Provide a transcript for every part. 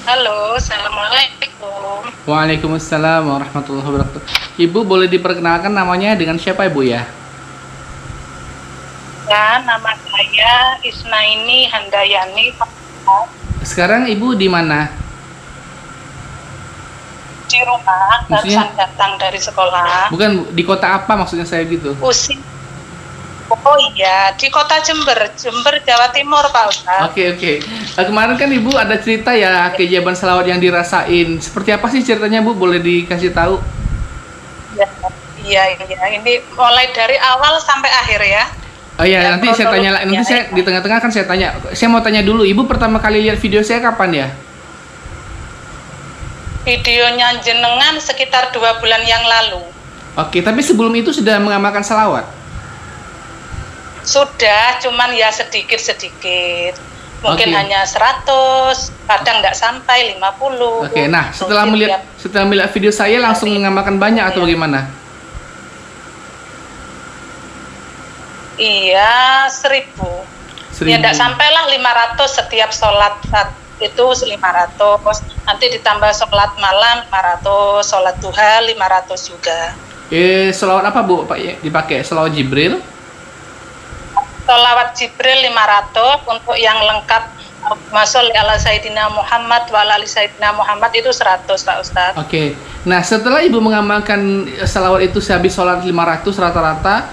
Halo, Assalamualaikum. Waalaikumsalam warahmatullahi wabarakatuh. Ibu boleh diperkenalkan namanya dengan siapa Ibu ya? Ya, nama saya Isnaini Handayani, Sekarang Ibu di mana? di rumah, Maksudnya barusan datang dari sekolah. bukan di kota apa maksudnya saya gitu? Usin. Oh iya, di kota Jember, Jember, Jawa Timur, Pak Ustadz. Oke. Kemarin kan Ibu ada cerita ya keajaiban selawat yang dirasain. Seperti apa sih ceritanya Bu? Boleh dikasih tahu? Ya, iya. Ini mulai dari awal sampai akhir ya. Oh iya, Ya, nanti saya tanya, kronologinya nanti saya ya. di tengah-tengah kan saya tanya. Saya mau tanya dulu, Ibu pertama kali lihat video saya kapan ya? Videonya jenengan sekitar 2 bulan yang lalu. Oke, tapi sebelum itu sudah mengamalkan selawat. Sudah, cuman ya sedikit-sedikit. Mungkin Oke. hanya 100, kadang nggak sampai 50. Oke, nah setelah Mungkin melihat video saya langsung mengamalkan banyak atau Iya. bagaimana? Iya, 1000. Ya nggak 1000. sampailah 500 setiap sholat itu 500. Nanti ditambah sholat malam 500, sholat duha 500 juga. Selawat apa Bu? Pak ya, dipakai selawat Jibril. Sholawat Jibril 500 untuk yang lengkap. Masuk ala Sayyidina Muhammad wa ala ali Sayyidina Muhammad itu 100 Pak Ustadz. Oke. Nah, setelah Ibu mengamalkan selawat itu sehabis sholat 500 rata-rata,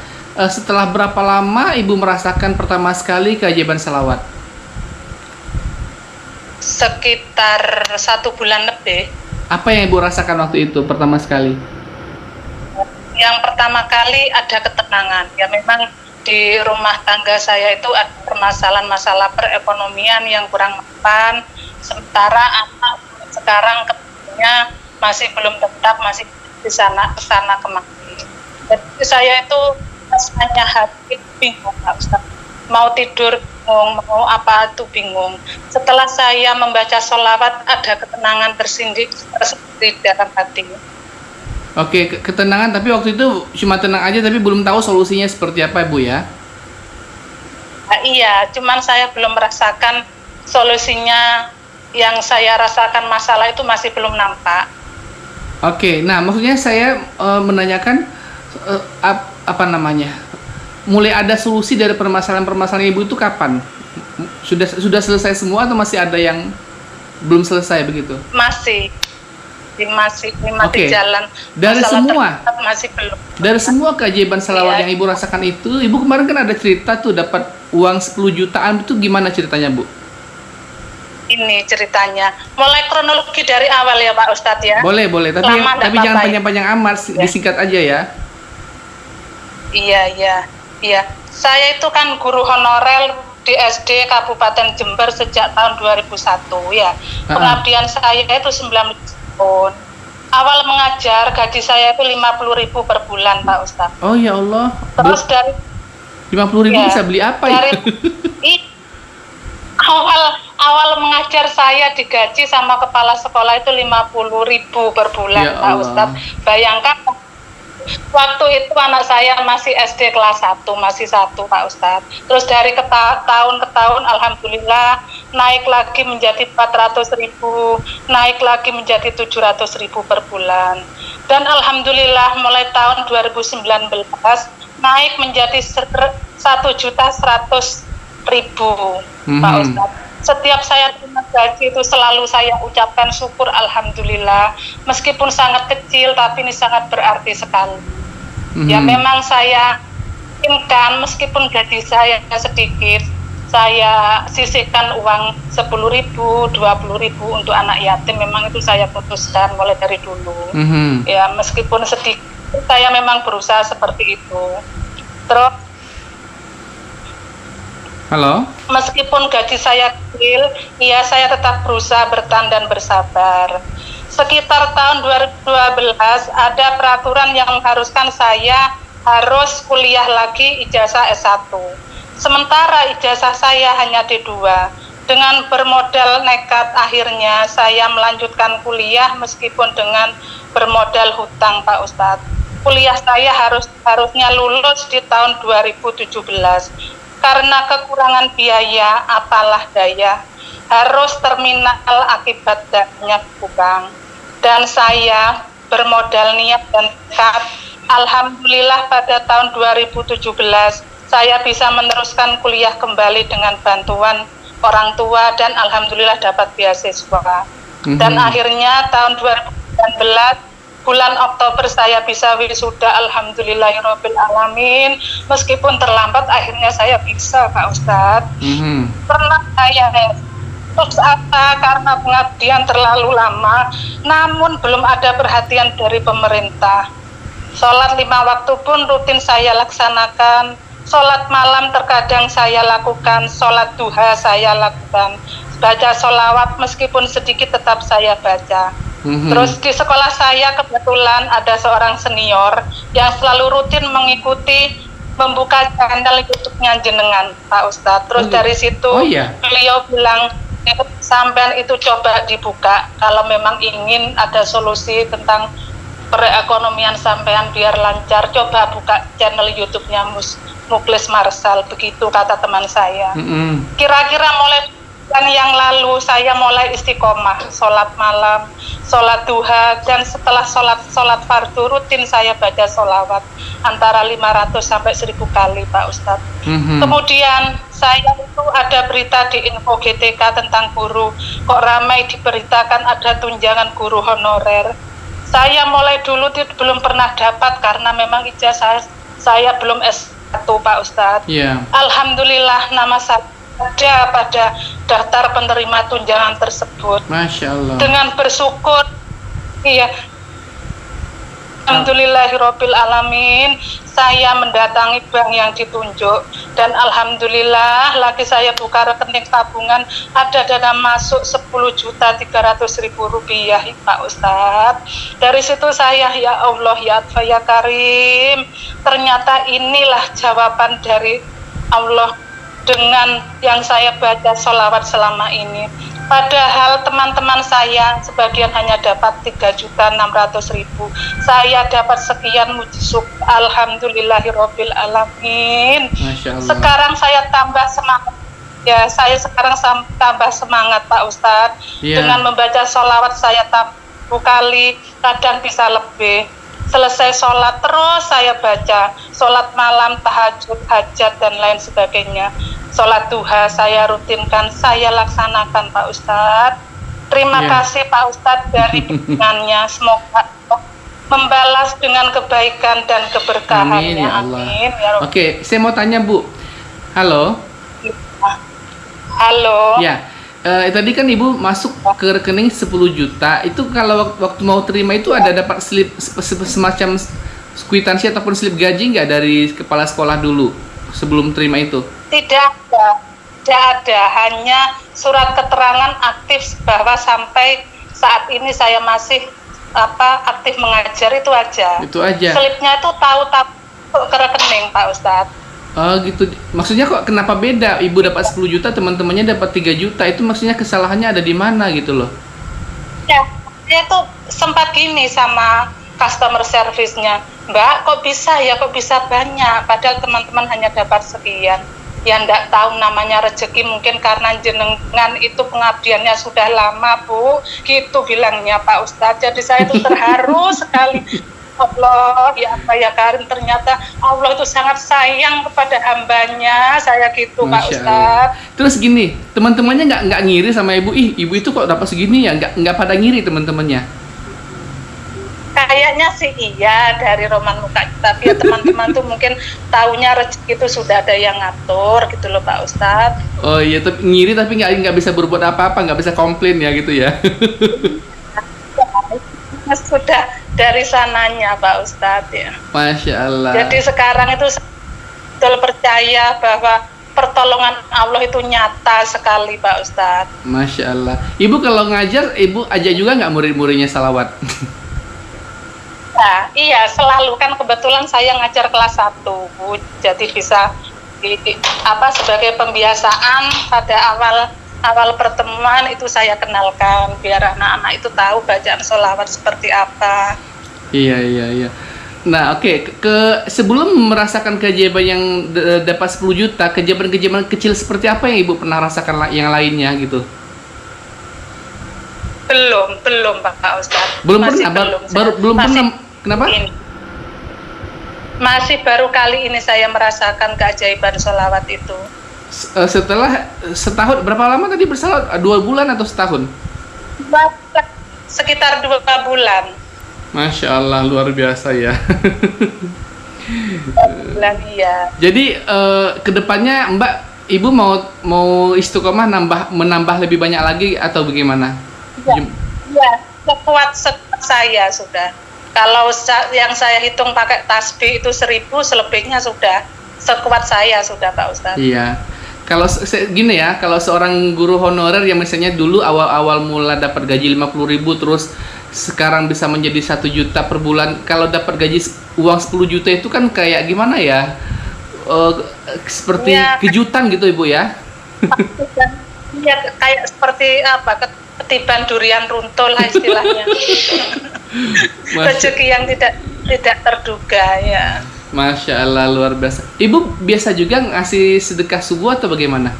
setelah berapa lama Ibu merasakan pertama sekali keajaiban selawat? Sekitar 1 bulan lebih. Apa yang Ibu rasakan waktu itu pertama sekali? Yang pertama kali ada ketenangan. Ya memang di rumah tangga saya itu ada permasalahan masalah perekonomian yang kurang mapan. Sementara anak sekarang kebetulannya masih belum tetap, masih di sana kesana kemari. Jadi saya itu rasanya hati bingung, Pak Ustaz. Mau tidur bingung, mau apa itu bingung. Setelah saya membaca sholawat ada ketenangan tersendiri di dalam hati. Oke, ketenangan, tapi waktu itu cuma tenang aja tapi belum tahu solusinya seperti apa Ibu ya? Nah, iya, cuman saya belum merasakan solusinya. Yang saya rasakan masalah itu masih belum nampak. Oke, nah maksudnya saya menanyakan apa namanya? Mulai ada solusi dari permasalahan-permasalahan Ibu itu kapan? Sudah selesai semua atau masih ada yang belum selesai begitu? Masih Oke. jalan. Dari Masalah semua? terhadap masih belum. Dari semua keajaiban selawat Iya. yang Ibu rasakan itu, Ibu kemarin kan ada cerita tuh dapat uang 10 jutaan, itu gimana ceritanya Bu? Ini ceritanya. Mulai kronologi dari awal ya Pak Ustadz ya. Boleh, tapi Lama nggak jangan apa-apa ya? panjang-panjang amat, Ya. disingkat aja ya. Iya. Saya itu kan guru honorer di SD Kabupaten Jember sejak tahun 2001 ya. Pengabdian saya itu 19 tahun. Awal mengajar gaji saya itu 50.000 per bulan Pak Ustadz. Oh ya Allah. Terus dari 50.000 ya, bisa beli apa ya? i- awal mengajar saya digaji sama kepala sekolah itu 50.000 per bulan Ya Pak Allah. Ustadz. Bayangkan waktu itu anak saya masih SD kelas 1, masih 1 Pak Ustadz. Terus dari tahun ke tahun alhamdulillah naik lagi menjadi 400.000, naik lagi menjadi 700.000 per bulan. Dan alhamdulillah mulai tahun 2019 naik menjadi 1.100.000 Pak Ustadz. Setiap saya terima gaji itu selalu saya ucapkan syukur alhamdulillah, meskipun sangat kecil tapi ini sangat berarti sekali. Ya memang saya inginkan meskipun gaji saya sedikit, saya sisihkan uang 10.000, 20.000 untuk anak yatim. Memang itu saya putuskan mulai dari dulu. Ya meskipun sedikit, saya memang berusaha seperti itu. Terus Halo? meskipun gaji saya kecil, ya saya tetap berusaha bertahan dan bersabar. Sekitar tahun 2012 ada peraturan yang mengharuskan saya harus kuliah lagi ijazah S1. Sementara ijazah saya hanya D2. Dengan bermodal nekat akhirnya saya melanjutkan kuliah meskipun dengan bermodal hutang Pak Ustadz. Kuliah saya harusnya lulus di tahun 2017. Karena kekurangan biaya, apalah daya, harus terminal akibat dananya kurang. Dan saya bermodal niat dan tekad, alhamdulillah pada tahun 2017 saya bisa meneruskan kuliah kembali dengan bantuan orang tua dan alhamdulillah dapat beasiswa. Dan akhirnya tahun 2019 bulan Oktober saya bisa wisuda, alhamdulillahirabbil alamin. Meskipun terlambat akhirnya saya bisa, Pak Ustadz. Pernah saya putus asa karena pengabdian terlalu lama, namun belum ada perhatian dari pemerintah. Sholat 5 waktu pun rutin saya laksanakan, sholat malam terkadang saya lakukan, sholat duha saya lakukan, baca sholawat meskipun sedikit tetap saya baca. Terus di sekolah saya kebetulan ada seorang senior yang selalu rutin mengikuti membuka channel YouTube-nya jenengan, Pak Ustadz. Terus dari situ beliau bilang, sampean itu coba dibuka kalau memang ingin ada solusi tentang perekonomian sampean biar lancar, coba buka channel YouTube-nya Muklis Marsal, begitu kata teman saya. Kira-kira mulai bulan yang lalu saya mulai istiqomah, sholat malam, sholat duha, dan setelah sholat fardu rutin saya baca sholawat antara 500 sampai 1000 kali, Pak Ustadz. Kemudian saya itu ada berita di info GTK tentang guru, kok ramai diberitakan ada tunjangan guru honorer. Saya mulai dulu belum pernah dapat karena memang ijazah saya belum S1, Pak Ustadz. Alhamdulillah nama saya ada pada daftar penerima tunjangan tersebut. Masya Allah. Dengan bersyukur, alhamdulillahirabbil alamin, saya mendatangi bank yang ditunjuk dan alhamdulillah lagi saya buka rekening tabungan, ada dana masuk 10.300.000 rupiah, Pak Ustadz. Dari situ saya, ya Allah ya Atfa ya Karim, ternyata inilah jawaban dari Allah dengan yang saya baca sholawat selama ini. Padahal teman-teman saya sebagian hanya dapat 3.600.000, saya dapat sekian, muji syukur, alhamdulillahirabbil alamin. Sekarang saya tambah semangat, ya saya sekarang tambah semangat, Pak Ustadz. Dengan membaca sholawat saya tambah 10 kali, kadang bisa lebih. Selesai sholat terus saya baca, sholat malam, tahajud, hajat, dan lain sebagainya. Sholat duha saya rutinkan, saya laksanakan, Pak Ustadz. Terima kasih Pak Ustadz dari bimbingannya, semoga membalas dengan kebaikan dan keberkahannya. Amin ya Allah. Amin, ya Rabbi. Oke, saya mau tanya Bu. Halo. Halo. Ya. Tadi kan Ibu masuk ke rekening 10 juta. Itu kalau waktu mau terima itu ada dapat slip semacam kwitansi ataupun slip gaji nggak dari kepala sekolah dulu sebelum terima itu? Tidak ada. Hanya surat keterangan aktif bahwa sampai saat ini saya masih aktif mengajar, itu aja. Itu aja. Slipnya itu tahu-tahu ke rekening, Pak Ustadz. Oh gitu. Maksudnya kok kenapa beda? Ibu dapat 10 juta, teman-temannya dapat 3 juta. Itu maksudnya kesalahannya ada di mana gitu loh? Ya, saya tuh sempat gini sama customer service-nya. Mbak, kok bisa banyak? Padahal teman-teman hanya dapat sekian. Ya enggak tahu namanya rezeki, mungkin karena jenengan itu pengabdiannya sudah lama, Bu. Gitu bilangnya Pak Ustadz. Jadi saya itu terharu sekali. Allah ya apa ya Karim, ternyata Allah itu sangat sayang kepada hambanya, saya gitu, Pak Ustadz. Terus gini, teman-temannya nggak ngiri sama ibu, ibu itu kok dapat segini ya, nggak pada ngiri teman-temannya? Kayaknya sih iya dari Roman Muka, tapi ya teman-teman tuh mungkin taunya rezeki itu sudah ada yang ngatur gitu loh, Pak Ustadz. Oh iya, ngiri tapi nggak bisa berbuat apa-apa, nggak bisa komplain ya gitu ya? Sudah dari sananya, Pak Ustadz ya. Masya Allah. Jadi sekarang itu betul percaya bahwa pertolongan Allah itu nyata sekali, Pak Ustadz. Masya Allah. Ibu kalau ngajar, ibu ajak juga nggak murid-muridnya salawat? Nah, iya selalu, kan kebetulan saya ngajar kelas 1, Bu. Jadi bisa sebagai pembiasaan pada awal pertemuan itu saya kenalkan biar anak-anak itu tahu bacaan sholawat seperti apa. Iya. Nah, oke. Sebelum merasakan keajaiban yang dapat 10 juta, keajaiban kecil seperti apa yang Ibu pernah rasakan yang lainnya gitu? belum Pak Ustadz. Belum Masih pernah, saya belum masih pernah. Kenapa? ini. Masih baru kali ini saya merasakan keajaiban sholawat itu. Setelah setahun, berapa lama tadi bersalawat? 2 bulan atau setahun? Sekitar 2 bulan. Masya Allah, luar biasa ya. Bulan iya. Jadi kedepannya Mbak, Ibu mau istiqomah menambah lebih banyak lagi atau bagaimana? Iya, sekuat saya sudah. Kalau yang saya hitung pakai tasbih itu 1000, selebihnya sudah sekuat saya sudah Pak Ustadz. Iya. Kalau gini ya, kalau seorang guru honorer yang misalnya dulu awal-awal mula dapat gaji 50.000 terus sekarang bisa menjadi 1 juta per bulan, kalau dapat gaji uang 10 juta itu kan kayak gimana ya? Seperti ya, kejutan gitu Ibu ya. Iya, kayak seperti apa? Ketiban durian runtuh lah istilahnya. Rezeki yang tidak terduga ya. Masya Allah, luar biasa. Ibu biasa juga ngasih sedekah subuh atau bagaimana?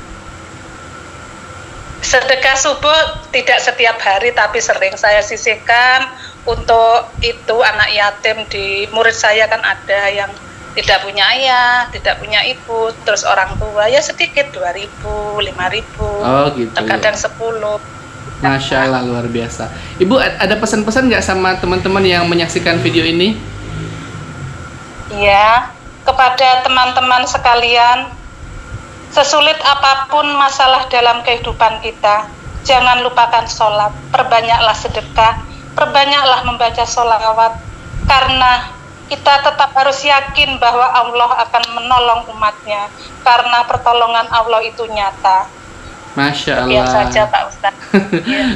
Sedekah subuh tidak setiap hari, tapi sering saya sisihkan untuk itu anak yatim. Di murid saya kan ada yang tidak punya ayah, tidak punya ibu, terus orang tua ya sedikit 2.000, 5.000, oh, gitu, terkadang ya. 10. Masya Allah, luar biasa. Ibu ada pesan-pesan nggak sama teman-teman yang menyaksikan video ini? Iya, kepada teman-teman sekalian, sesulit apapun masalah dalam kehidupan kita, jangan lupakan sholat, perbanyaklah sedekah, perbanyaklah membaca sholawat, karena kita tetap harus yakin bahwa Allah akan menolong umatnya, karena pertolongan Allah itu nyata. Masya Allah. Biasa saja Pak Ustadz. Ya.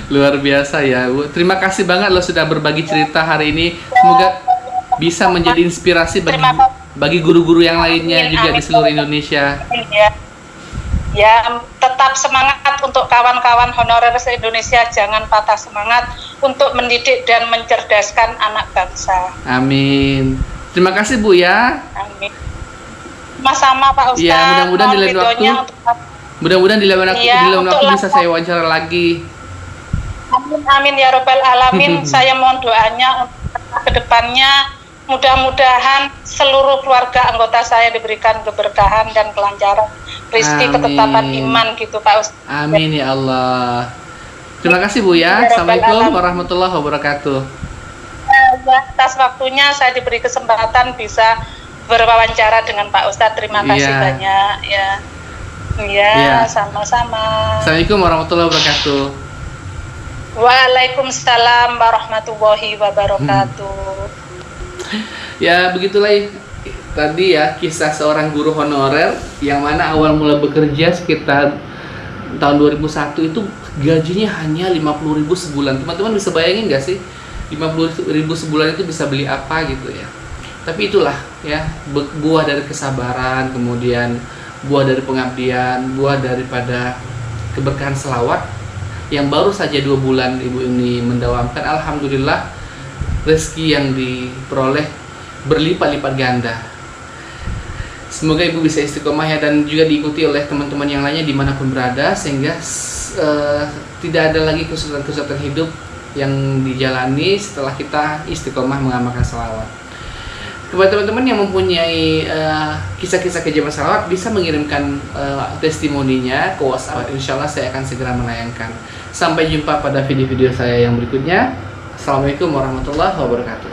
Luar biasa ya Bu. Terima kasih banget lo sudah berbagi cerita hari ini. Semoga bisa menjadi inspirasi bagi guru-guru yang lainnya juga di seluruh Indonesia. Ya, tetap semangat untuk kawan-kawan honorer se-Indonesia, jangan patah semangat untuk mendidik dan mencerdaskan anak bangsa. Amin. Terima kasih Bu ya. Amin. Sama-sama Pak Ustadz. Ya, mudah-mudahan di lain waktu. Mudah-mudahan di lain waktu bisa saya wawancara lagi. Amin amin ya robbal alamin. Saya mohon doanya untuk kedepannya. Mudah-mudahan seluruh keluarga anggota saya diberikan keberkahan dan kelancaran, rezeki, ketetapan iman gitu Pak Ustadz. Amin ya Allah. Terima kasih Bu ya. Assalamualaikum warahmatullahi wabarakatuh. Atas waktunya saya diberi kesempatan bisa berwawancara dengan Pak Ustadz. Terima kasih banyak ya. Iya, sama-sama. Assalamualaikum warahmatullahi wabarakatuh. Waalaikumsalam warahmatullahi wabarakatuh. Ya begitulah tadi ya kisah seorang guru honorer yang mana awal mula bekerja sekitar tahun 2001 itu gajinya hanya 50.000 sebulan. Teman-teman bisa bayangin gak sih 50.000 sebulan itu bisa beli apa gitu ya. Tapi itulah ya buah dari kesabaran, kemudian buah dari pengabdian, buah daripada keberkahan selawat yang baru saja 2 bulan ibu ini mendawamkan. Alhamdulillah rezeki yang diperoleh berlipat-lipat ganda. Semoga ibu bisa istiqomah ya, dan juga diikuti oleh teman-teman yang lainnya dimanapun berada, sehingga tidak ada lagi kesulitan-kesulitan hidup yang dijalani setelah kita istiqomah mengamalkan salawat. Kepada teman-teman yang mempunyai kisah-kisah keajaiban salawat, bisa mengirimkan testimoninya ke WhatsApp. Insya Allah saya akan segera menayangkan. Sampai jumpa pada video-video saya yang berikutnya. Assalamualaikum warahmatullahi wabarakatuh.